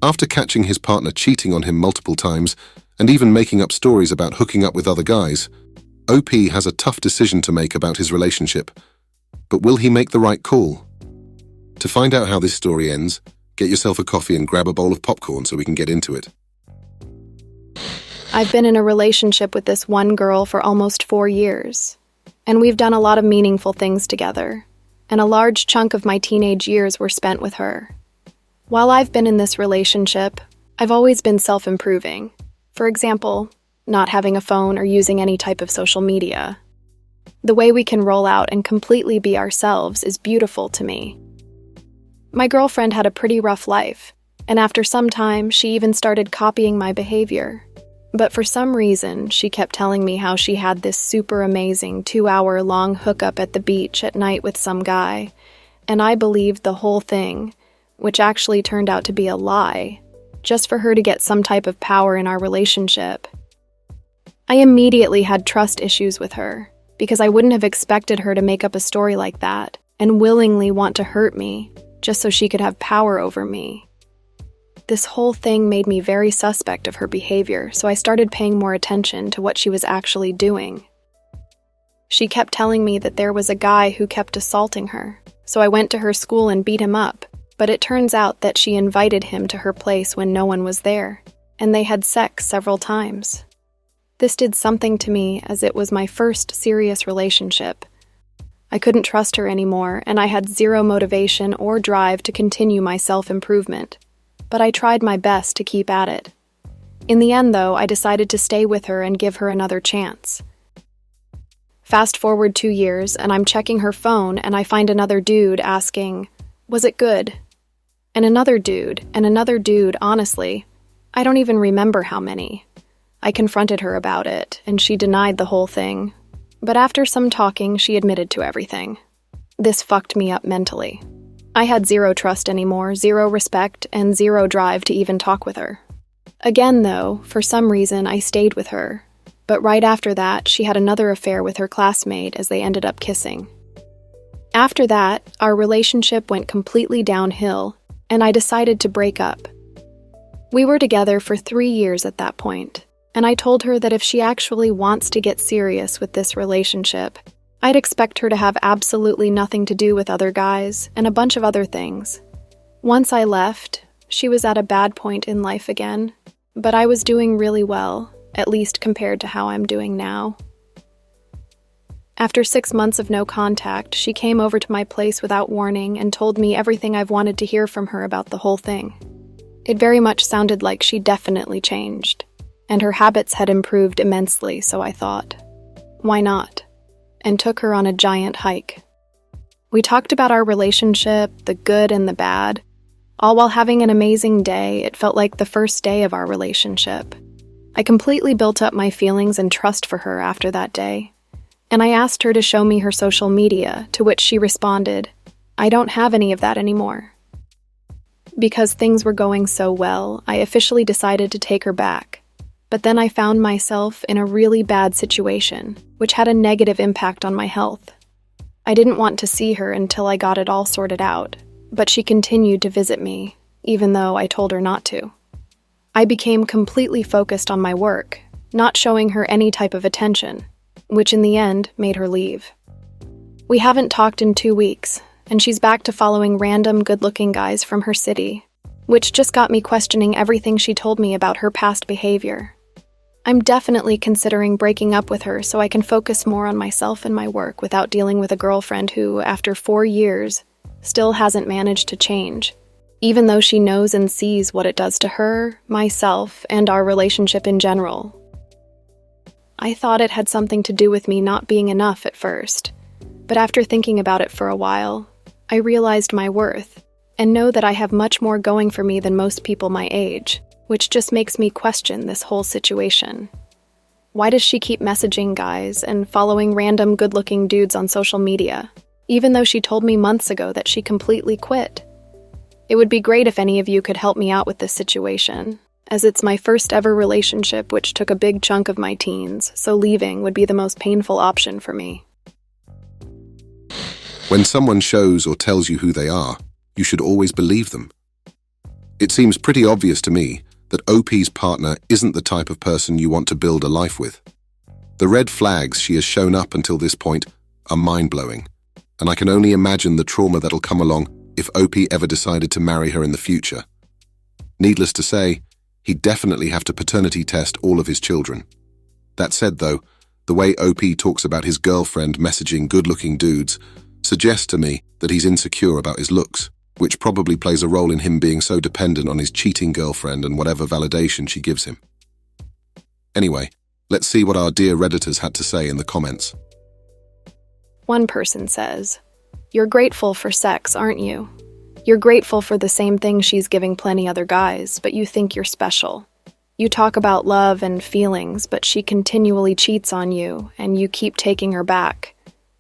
After catching his partner cheating on him multiple times and even making up stories about hooking up with other guys, OP has a tough decision to make about his relationship. But will he make the right call? To find out how this story ends, get yourself a coffee and grab a bowl of popcorn so we can get into it. I've been in a relationship with this one girl for almost 4 years, and we've done a lot of meaningful things together, and a large chunk of my teenage years were spent with her. While I've been in this relationship, I've always been self-improving. For example, not having a phone or using any type of social media. The way we can roll out and completely be ourselves is beautiful to me. My girlfriend had a pretty rough life, and after some time, she even started copying my behavior. But for some reason, she kept telling me how she had this super amazing 2-hour-long hookup at the beach at night with some guy, and I believed the whole thing, which actually turned out to be a lie, just for her to get some type of power in our relationship. I immediately had trust issues with her, because I wouldn't have expected her to make up a story like that and willingly want to hurt me, just so she could have power over me. This whole thing made me very suspect of her behavior, so I started paying more attention to what she was actually doing. She kept telling me that there was a guy who kept assaulting her, so I went to her school and beat him up, but it turns out that she invited him to her place when no one was there, and they had sex several times. This did something to me as it was my first serious relationship. I couldn't trust her anymore, and I had zero motivation or drive to continue my self-improvement. But I tried my best to keep at it. In the end, though, I decided to stay with her and give her another chance. Fast forward 2 years, and I'm checking her phone, and I find another dude asking, "Was it good?" And another dude, honestly. I don't even remember how many. I confronted her about it, and she denied the whole thing. But after some talking, she admitted to everything. This fucked me up mentally. I had zero trust anymore, zero respect, and zero drive to even talk with her. Again, though, for some reason, I stayed with her. But right after that, she had another affair with her classmate as they ended up kissing. After that, our relationship went completely downhill, and I decided to break up. We were together for 3 years at that point, and I told her that if she actually wants to get serious with this relationship, I'd expect her to have absolutely nothing to do with other guys and a bunch of other things. Once I left, she was at a bad point in life again, but I was doing really well, at least compared to how I'm doing now. After 6 months of no contact, she came over to my place without warning and told me everything I've wanted to hear from her about the whole thing. It very much sounded like she definitely changed, and her habits had improved immensely, so I thought, why not? And took her on a giant hike. We talked about our relationship, the good and the bad. All while having an amazing day, it felt like the first day of our relationship. I completely built up my feelings and trust for her after that day. And I asked her to show me her social media, to which she responded, "I don't have any of that anymore." Because things were going so well, I officially decided to take her back. But then I found myself in a really bad situation, which had a negative impact on my health. I didn't want to see her until I got it all sorted out, but she continued to visit me, even though I told her not to. I became completely focused on my work, not showing her any type of attention, which in the end made her leave. We haven't talked in 2 weeks, and she's back to following random good-looking guys from her city, which just got me questioning everything she told me about her past behavior. I'm definitely considering breaking up with her so I can focus more on myself and my work without dealing with a girlfriend who, after 4 years, still hasn't managed to change, even though she knows and sees what it does to her, myself, and our relationship in general. I thought it had something to do with me not being enough at first, but after thinking about it for a while, I realized my worth, and know that I have much more going for me than most people my age, which just makes me question this whole situation. Why does she keep messaging guys and following random good-looking dudes on social media, even though she told me months ago that she completely quit? It would be great if any of you could help me out with this situation, as it's my first ever relationship which took a big chunk of my teens, so leaving would be the most painful option for me. When someone shows or tells you who they are, you should always believe them. It seems pretty obvious to me that OP's partner isn't the type of person you want to build a life with. The red flags she has shown up until this point are mind-blowing, and I can only imagine the trauma that'll come along if OP ever decided to marry her in the future. Needless to say, he'd definitely have to paternity test all of his children. That said, though, the way OP talks about his girlfriend messaging good-looking dudes suggests to me that he's insecure about his looks, which probably plays a role in him being so dependent on his cheating girlfriend and whatever validation she gives him. Anyway, let's see what our dear Redditors had to say in the comments. One person says, "You're grateful for sex, aren't you? You're grateful for the same thing she's giving plenty other guys, but you think you're special. You talk about love and feelings, but she continually cheats on you, and you keep taking her back.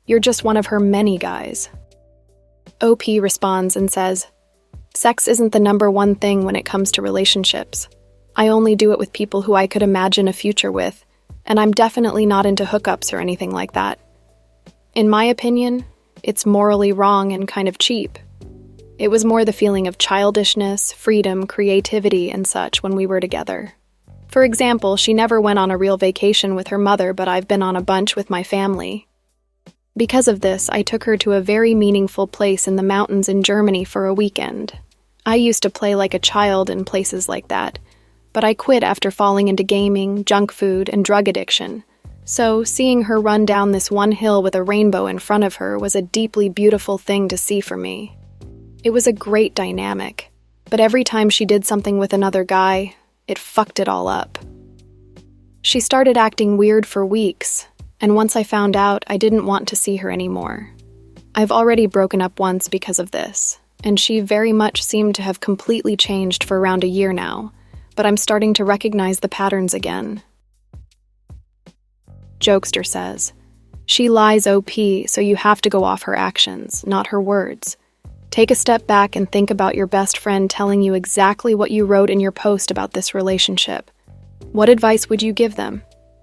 You're just one of her many guys." OP responds and says, "Sex isn't the number one thing when it comes to relationships. I only do it with people who I could imagine a future with, and I'm definitely not into hookups or anything like that. In my opinion, it's morally wrong and kind of cheap. It was more the feeling of childishness, freedom, creativity, and such when we were together. For example, she never went on a real vacation with her mother, but I've been on a bunch with my family. Because of this, I took her to a very meaningful place in the mountains in Germany for a weekend. I used to play like a child in places like that, but I quit after falling into gaming, junk food, and drug addiction. So, seeing her run down this one hill with a rainbow in front of her was a deeply beautiful thing to see for me. It was a great dynamic, but every time she did something with another guy, it fucked it all up. She started acting weird for weeks, and once I found out, I didn't want to see her anymore. I've already broken up once because of this, and she very much seemed to have completely changed for around a year now, but I'm starting to recognize the patterns again." Jokester says, "She lies OP, so you have to go off her actions, not her words. Take a step back and think about your best friend telling you exactly what you wrote in your post about this relationship. What advice would you give them?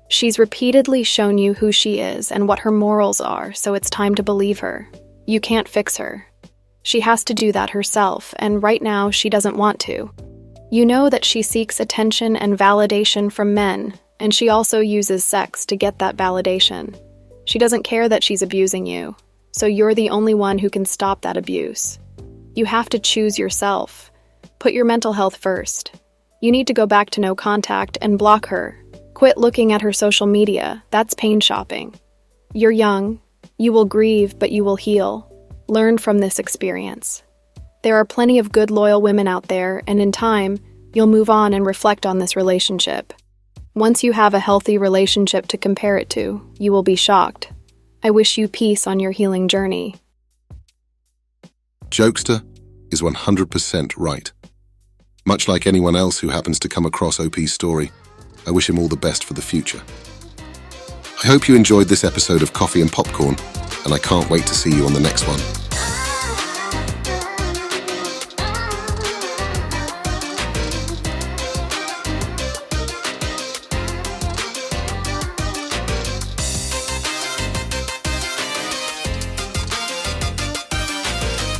She's repeatedly shown you who she is and what her morals are, so it's time to believe her. You can't fix her. She has to do that herself, and right now she doesn't want to. You know that she seeks attention and validation from men, and she also uses sex to get that validation. She doesn't care that she's abusing you, so you're the only one who can stop that abuse. You have to choose yourself. Put your mental health first. You need to go back to no contact and block her. Quit looking at her social media. That's pain shopping. You're young. You will grieve, but you will heal. Learn from this experience. There are plenty of good, loyal women out there, and in time, you'll move on and reflect on this relationship. Once you have a healthy relationship to compare it to, you will be shocked. I wish you peace on your healing journey." Jokester is 100% right. Much like anyone else who happens to come across OP's story, I wish him all the best for the future. I hope you enjoyed this episode of Coffee and Popcorn, and I can't wait to see you on the next one.